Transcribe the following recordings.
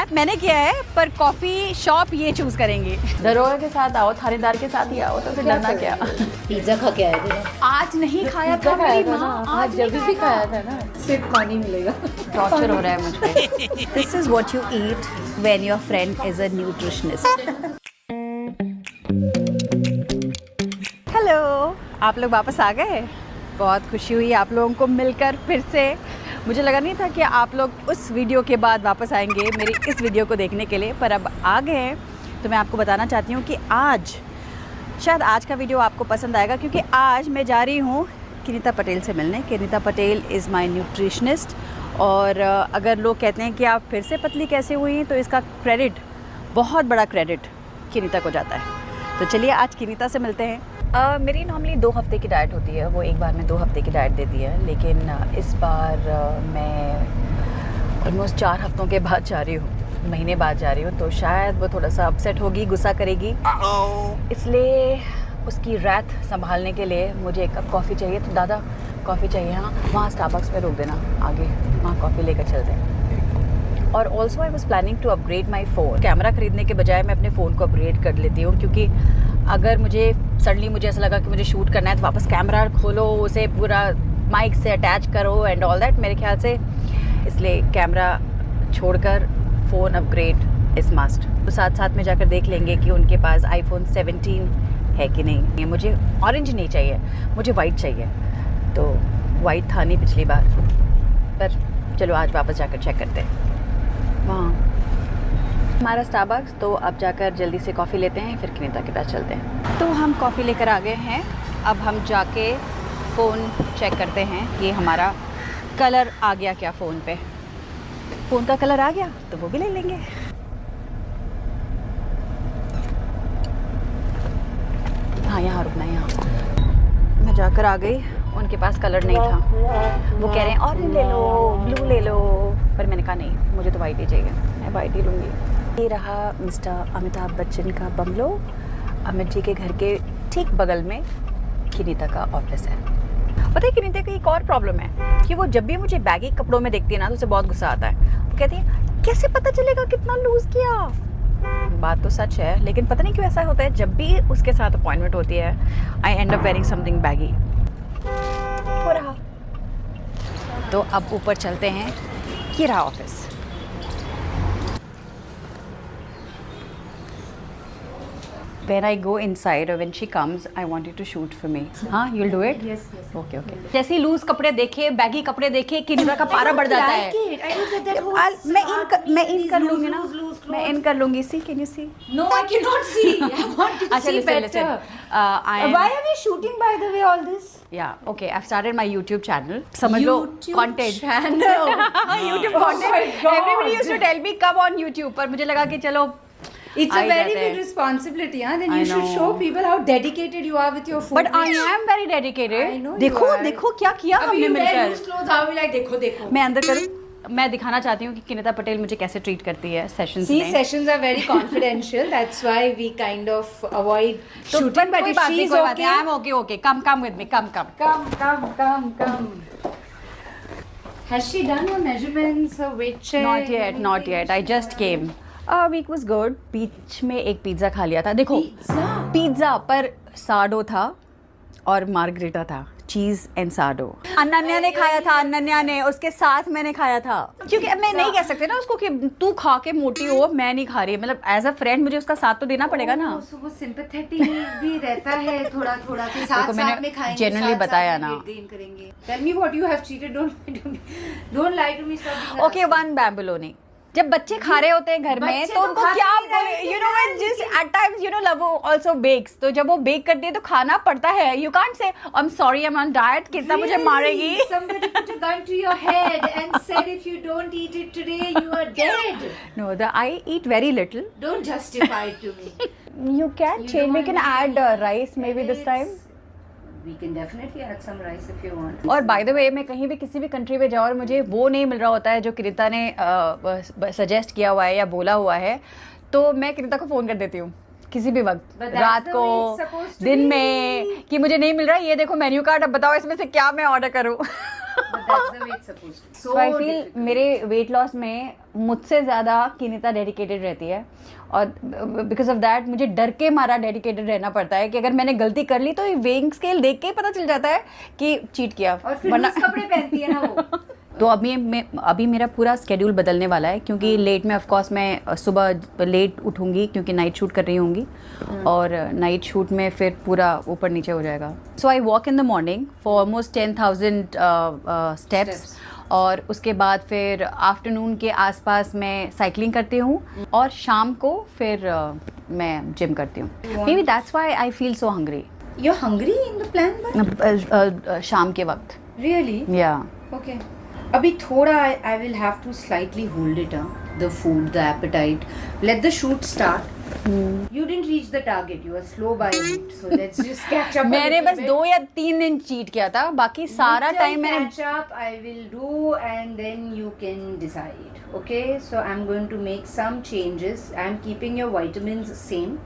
Start मैंने किया है, पर कॉफी शॉप ये चूज करेंगे। दरोगा के साथ आओ, थानेदार के साथ ही आओ, तो फिर डरना क्या। पिज्जा खा के आए थे आज नहीं खाया था मेरी माँ, आज जब भी खाया था ना, सिर्फ पानी मिलेगा। टॉर्चर हो रहा है मुझे। This is what you eat when your friend is a nutritionist. Hello, आप लोग वापस आ गए। बहुत खुशी हुई आप लोगों को मिलकर फिर से। मुझे लगा नहीं था कि आप लोग उस वीडियो के बाद वापस आएंगे मेरी इस वीडियो को देखने के लिए, पर अब आ गए हैं। तो मैं आपको बताना चाहती हूँ कि आज शायद आज का वीडियो आपको पसंद आएगा, क्योंकि आज मैं जा रही हूँ किनिता पटेल से मिलने। किनिता पटेल इज़ माय न्यूट्रिशनिस्ट, और अगर लोग कहते हैं कि आप फिर से पतली कैसे हुई, तो इसका क्रेडिट, बहुत बड़ा क्रेडिट किनिता को जाता है। तो चलिए आज किनिता से मिलते हैं। मेरी नॉर्मली 2 हफ्ते की डाइट होती है, वो एक बार में 2 हफ्ते की डाइट देती है, लेकिन इस बार मैं ऑलमोस्ट 4 हफ्तों के बाद जा रही हूँ, महीने बाद जा रही हूँ। तो शायद वो थोड़ा सा अपसेट होगी, गुस्सा करेगी, इसलिए उसकी रैथ संभालने के लिए मुझे एक कप कॉफ़ी चाहिए। तो दादा कॉफ़ी चाहिए, हाँ वहाँ स्टारबक्स पे रोक देना, आगे वहाँ कॉफ़ी लेकर चलते हैं। और also I was planning to upgrade my phone. Camera ख़रीदने के बजाय मैं अपने फ़ोन को अपग्रेड कर लेती हूँ, क्योंकि अगर मुझे सडनली मुझे ऐसा लगा कि मुझे शूट करना है, तो वापस कैमरा खोलो, उसे पूरा माइक से अटैच करो एंड ऑल दैट, मेरे ख्याल से। इसलिए कैमरा छोड़कर फ़ोन अपग्रेड इज़ मस्ट। तो साथ साथ में जाकर देख लेंगे कि उनके पास iPhone 17 है कि नहीं। मुझे ऑरेंज नहीं चाहिए, मुझे वाइट चाहिए। तो वाइट था नहीं पिछली बार, पर चलो आज वापस जाकर चेक करते हैं वहाँ हमारा स्टारबक्स। तो अब जाकर जल्दी से कॉफ़ी लेते हैं, फिर किनिता के पास चलते हैं। तो हम कॉफ़ी लेकर आ गए हैं। अब हम जाके फ़ोन चेक करते हैं कि हमारा कलर आ गया क्या फ़ोन पे। फ़ोन का कलर आ गया तो वो भी ले लेंगे। हाँ यहाँ रुकना है, यहाँ मैं जाकर आ गई। उनके पास कलर नहीं था, वो कह रहे हैं ऑरेंज ले लो, ब्लू ले लो, पर मैंने कहा नहीं, मुझे तो वाइट ही चाहिए, मैं वाइट ही लूँगी। ये रहा मिस्टर अमिताभ बच्चन का बंगलो। अमित जी के घर के ठीक बगल में किनिता का ऑफिस है। पता है किनिता की एक और प्रॉब्लम है कि वो जब भी मुझे बैगी कपड़ों में देखती है ना, तो उसे बहुत गुस्सा आता है। वो कहती है कैसे पता चलेगा कितना लूज़ किया। बात तो सच है, लेकिन पता नहीं क्यों ऐसा होता है, जब भी उसके साथ अपॉइंटमेंट होती है I end up wearing something baggy. हो रहा। तो अब ऊपर चलते हैं, ये रहा office. When I go inside or when she comes, I want you to shoot for me. हाँ, you'll do it? Yes, yes. Okay, okay. जैसे ही लूज कपड़े देखे, बैगी कपड़े देखे, किनिता का पारा बढ़ जाता है। मैं इन कर लूँगी ना, मैं इन कर लूँगी। See, can you see? No, I cannot see. I want to see better. Why are we shooting, by the way, all this? Yeah, okay. I've started my YouTube channel. समझ लो content. channel. YouTube content. Everybody used to tell me come on YouTube, पर मुझे लगा कि चलो It's a very big responsibility, huh? Then you should show people how dedicated you are with your food. But I am very dedicated. I know देखो you are. देखो क्या किया हमने मिलकर। loose clothes, how we like देखो देखो। मैं अंदर करूँ, मैं दिखाना चाहती हूँ कि किनिता पटेल मुझे कैसे ट्रीट करती है सेशंस में। See, sessions are very confidential. That's why we kind of avoid shooting. But if she is okay, I'm okay. Come with me. Come. Come. Has she done her measurements, her weight check? Not yet. I just came. Week was good. बीच में एक pizza खा लिया था। देखो pizza पर साडो था और margarita था, चीज़ एंड साडो। अनन्या ने खाया था, अनन्या ने, उसके साथ मैंने खाया था। क्योंकि मैं नहीं कह सकते ना उसको कि तू खा के मोटी हो, मैं नहीं खा रही। मतलब एज अ फ्रेंड मुझे उसका साथ तो देना पड़ेगा ना। वो सिंपैथेटिक भी रहता है थोड़ा के साथ में खाएंगे, जेन्युइनली बताया ना। Tell me what you have cheated. Don't lie to me. Okay, one bamboloni. जब बच्चे खा रहे होते हैं घर में, तो उनको क्या बोले, you know, just at times, you know, love also bakes. तो जब वो बेक करती है तो खाना पड़ता है। You can't say I'm sorry, I'm on diet, कितना मुझे मारेगी। Somebody put a gun to your head and said if you don't eat it today, you are dead. No, I eat very little. Don't justify it to me. You can change. We can add rice maybe this time. We can definitely add some rice if you want. और by the way मैं कहीं भी किसी भी country में जाऊँ और मुझे वो नहीं मिल रहा होता है जो किनिता ने सजेस्ट किया हुआ है या बोला हुआ है, तो मैं किनिता को फ़ोन कर देती हूँ किसी भी वक्त, रात को, दिन में, कि मुझे नहीं मिल रहा है, ये देखो मेन्यू कार्ड, अब बताओ इसमें से क्या मैं ऑर्डर करूँ। but that's the way it's supposed to. So I feel difficult. मेरे वेट लॉस में मुझसे ज़्यादा किनिता डेडिकेटेड रहती है और बिकॉज ऑफ दैट मुझे डर के मारा डेडिकेटेड रहना पड़ता है कि अगर मैंने गलती कर ली तो ये वेइंग स्केल देख के ही पता चल जाता है कि चीट किया और फिर उस कपड़े पहनती है ना वो. तो अभी मेरा पूरा स्केड्यूल बदलने वाला है क्योंकि लेट में ऑफ कोर्स मैं सुबह लेट उठूंगी क्योंकि नाइट शूट कर रही होंगी और नाइट शूट में फिर पूरा ऊपर नीचे हो जाएगा. So I walk in the morning for almost 10,000 steps और उसके बाद फिर आफ्टरनून के आसपास मैं साइकिलिंग करती हूँ और शाम को फिर मैं जिम करती हूँ. May be that's why I feel so hungry. You're hungry in the plan, but? शाम के वक्त. Really? या Okay. अभी थोड़ा I will have to slightly hold it, the food, the appetite. Let the shoot start. You didn't reach the target. You were slow by a bit. So let's just catch up. मैंने बस 2 या 3 दिन cheat किया था, बाकी सारा time मैंने catch up. I will do, and then you can decide. Okay. So I'm going to make some changes. I'm keeping your vitamins same,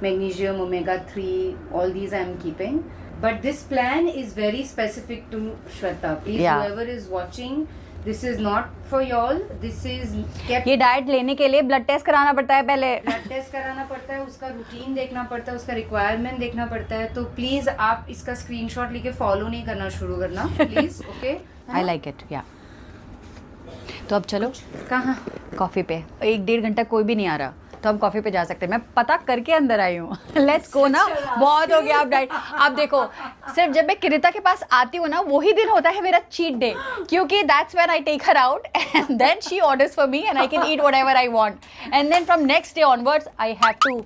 magnesium, omega-3, all these I'm keeping. But this plan is very specific to Shweta. Please, Yeah. whoever is watching, this is not for y'all. This is kept. ये diet लेने के लिए blood test कराना पड़ता है पहले. Blood test कराना पड़ता है, उसका रूटीन देखना पड़ता है, उसका रिक्वायरमेंट देखना पड़ता है. तो प्लीज आप इसका स्क्रीनशॉट लेके फॉलो नहीं करना शुरू करना please. Okay. I like it. या तो अब चलो कहाँ? कॉफ़ी पे. 1-1.5 घंटा कोई भी नहीं आ रहा तो हम कॉफ़ी पे जा सकते हैं. मैं पता करके अंदर आई हूँ. लेट्स गो ना. बहुत हो गया अब डाइट. अब देखो सिर्फ जब मैं किरिता के पास आती हूँ ना वही दिन होता है मेरा चीट डे क्योंकि that's when I take her out and then she orders for me and I can eat whatever I want and then from next day onwards I have to.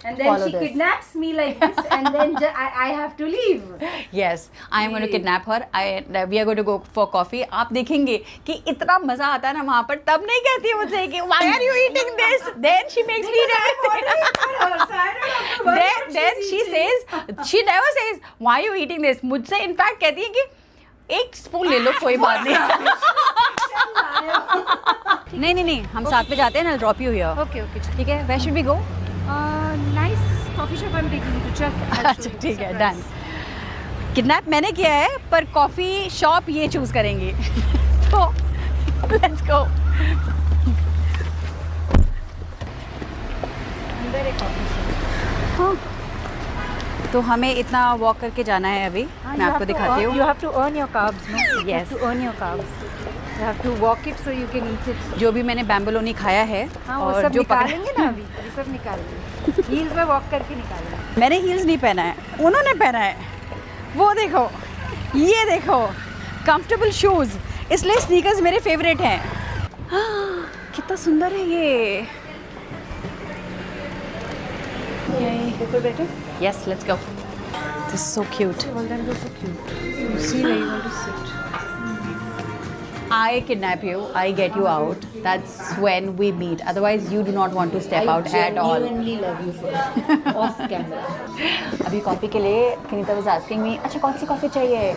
And then Follow she this. kidnaps me like this, and then I have to leave. Yes, I am going to kidnap her. We are going to go for coffee. आप देखेंगे कि इतना मजा आता है ना वहाँ पर. तब नहीं कहती है मुझसे कि why are you eating this? Then she makes me then she says, she never says why are you eating this. मुझसे इनफैक्ट कहती है कि एक स्पून ले लो कोई बात नहीं. नहीं हम साथ में जाते हैं ना. Drop you here. Okay, okay. ठीक है. Where should we go? Nice coffee shop I'm taking you to check. अच्छा ठीक है. डन. किडनैप मैंने किया है पर कॉफ़ी शॉप ये चूज़ करेंगी. तो लेट्स गो. अंदर एक coffee shop. हाँ तो हमें इतना वॉक करके जाना है अभी. मैं आपको दिखाती हूँ. You have to earn your carbs, no? You Yes. have to earn your carbs. You have to walk it so you can eat it. जो भी मैंने बैम्बोलोनी खाया है हाँ वो और सब जो निकालेंगे ना अभी. अभी सब निकालेंगे. हील्स में वॉक करके निकालेंगे. मैंने हील्स नहीं पहना है, उन्होंने पहना है. वो देखो, ये देखो, कंफर्टेबल शूज़. इसलिए स्नीकर्स मेरे फेवरेट हैं. कितना सुंदर है ये. ऊपर बैठो. Yes, let's go. This is so cute. All them look so cute. You see where you want to sit. I kidnap you, I get you out. That's when we meet. Otherwise, you do not want to step out at all. I genuinely love you for it. Off camera. अभी coffee के लिए Kinita was asking me, अच्छा कौन सी coffee चाहिए?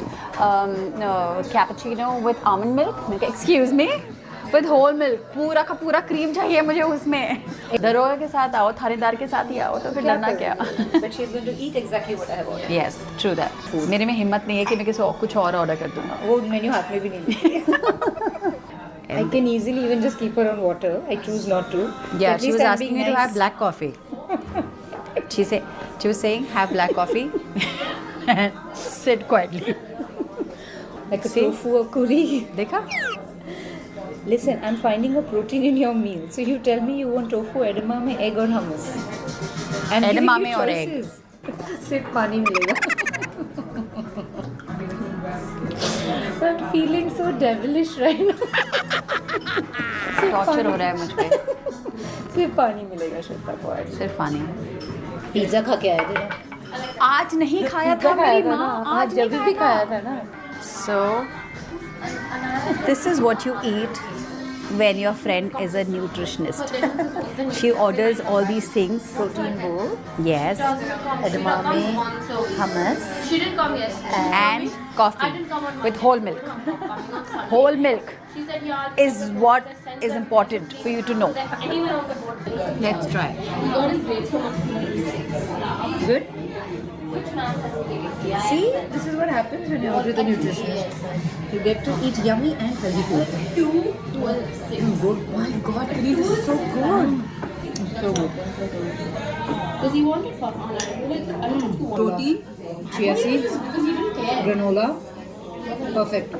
Cappuccino with almond milk? मैंने कहा excuse me? With whole milk. पूरा का पूरा क्रीम चाहिए मुझे उसमें. दरोगा के साथ आओ, थानेदार के साथ ही आओ तो फिर डरना क्या? But she's going to eat exactly what I have ordered. Yes, true that. मेरे में हिम्मत नहीं है कि मैं किसी और कुछ और ऑर्डर कर दूँगा. वो मेन्यू हाथ में भी नहीं लेती. I can easily even just keep her on water. I choose not to. Yeah, At she least was I'm asking being me to nice. have black coffee. She was saying have black coffee and sit quietly. Like a See? tofu or curry. देखा? Listen, I'm finding a protein in your meal. So you tell me you want tofu, edamame, egg or hummus. I'm giving Edamame you और egg. choices. सिर्फ पानी मिलेगा. I'm feeling so devilish right now. Torture हो रहा है मुझ पे. सिर्फ पानी मिलेगा श्वेता को आज. सिर्फ पानी. पिज्जा खा के आए थे ना. आज नहीं खाया था मेरी माँ. आज जब भी खाया था ना. So this is what you eat when your friend is a nutritionist. She orders all these things. Protein bowl, Yes. edamame, hummus, She didn't come yesterday. And I coffee didn't come on with whole milk. Whole milk She said, yeah, is what is important for you to know. anyone on the board. Let's try. God is great. So much. good. See, this is what happens when you order the nutritionist. You get to eat yummy and healthy food. 212. Good. My God, this is so good. So good. Because he wanted for online. Like, I don't know if you want Protein, chia seeds, because he didn't care. granola, perfect.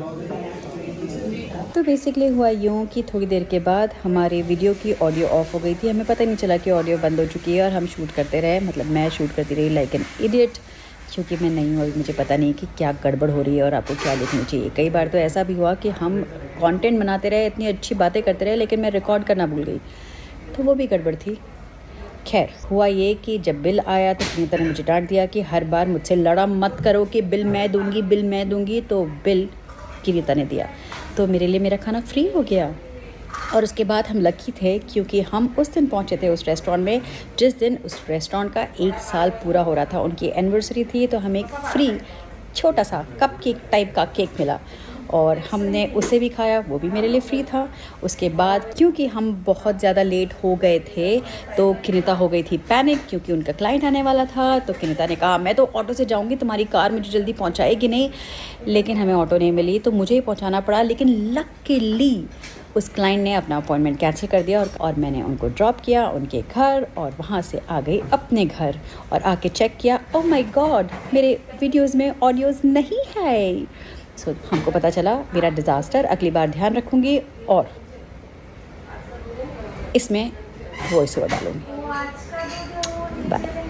तो basically हुआ यूँ कि थोड़ी देर के बाद हमारी video की audio of हो गई थी। हमें पता नहीं चला कि ऑडियो बंद हो चुकी है और हम शूट करते रहे, मतलब मैं शूट करती रही लाइक एन इडियट, क्योंकि मैं नहीं हूँ, मुझे पता नहीं कि क्या गड़बड़ हो रही है और आपको क्या लिखनी चाहिए। कई बार तो ऐसा भी हुआ कि हम कंटेंट बनाते रहे, इतनी अच्छी बातें करते रहे, लेकिन मैं रिकॉर्ड करना भूल गई, तो वो भी गड़बड़ थी। खैर हुआ ये कि जब बिल आया तो सुनीता ने मुझे डांट दिया कि हर बार मुझसे लड़ा मत करो कि बिल मैं दूंगी, तो बिल किरीता ने दिया, तो मेरे लिए मेरा खाना फ्री हो गया। और उसके बाद हम लकी थे क्योंकि हम उस दिन पहुंचे थे उस रेस्टोरेंट में जिस दिन उस रेस्टोरेंट का 1 साल पूरा हो रहा था, उनकी एनिवर्सरी थी, तो हमें एक फ्री छोटा सा कप केक टाइप का केक मिला और हमने उसे भी खाया, वो भी मेरे लिए फ्री था। उसके बाद क्योंकि हम बहुत ज़्यादा लेट हो गए थे तो किनीता हो गई थी पैनिक क्योंकि उनका क्लाइंट आने वाला था। तो किनीता ने कहा मैं तो ऑटो से जाऊंगी, तुम्हारी कार मुझे जल्दी पहुंचाएगी नहीं, लेकिन हमें ऑटो नहीं मिली तो मुझे ही पहुंचाना पड़ा। लेकिन लकीली उस क्लाइंट ने अपना अपॉइंटमेंट कैंसिल कर दिया और मैंने उनको ड्रॉप किया उनके घर और वहाँ से आ गई अपने घर और आके चेक किया, ओह माय गॉड मेरे वीडियोज़ में ऑडियोज़ नहीं है। सो हमको पता चला मेरा डिज़ास्टर, अगली बार ध्यान रखूँगी और इसमें वॉइस ओवर डालूँगी। बाय।